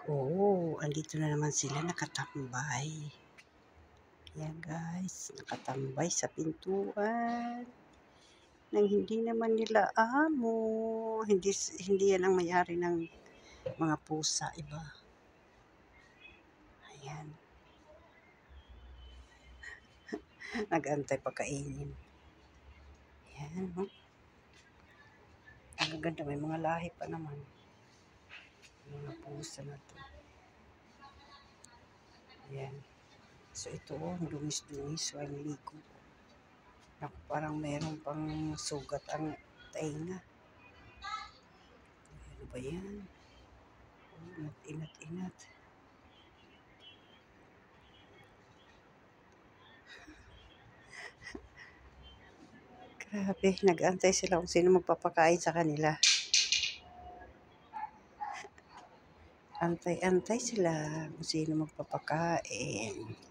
Oo, andito na naman sila nakatambay. Yan guys, nakatambay sa pintuan nang hindi naman nila amo. Hindi yan ang may-ari ng mga pusa, iba. Ayan. Nag-aantay pagkainin. Ayan, oh. Ang ganda, may mga lahi pa naman. Mga pusa na to. Ayan. So ito, oh, dungis-dungis, walang ligo. Naku, parang meron pang sugat ang tainga. Ano ba yan? Oh, inat-inat. Grabe, nag-aantay sila kung sino magpapakain sa kanila. Antay-antay sila kung sino magpapakain.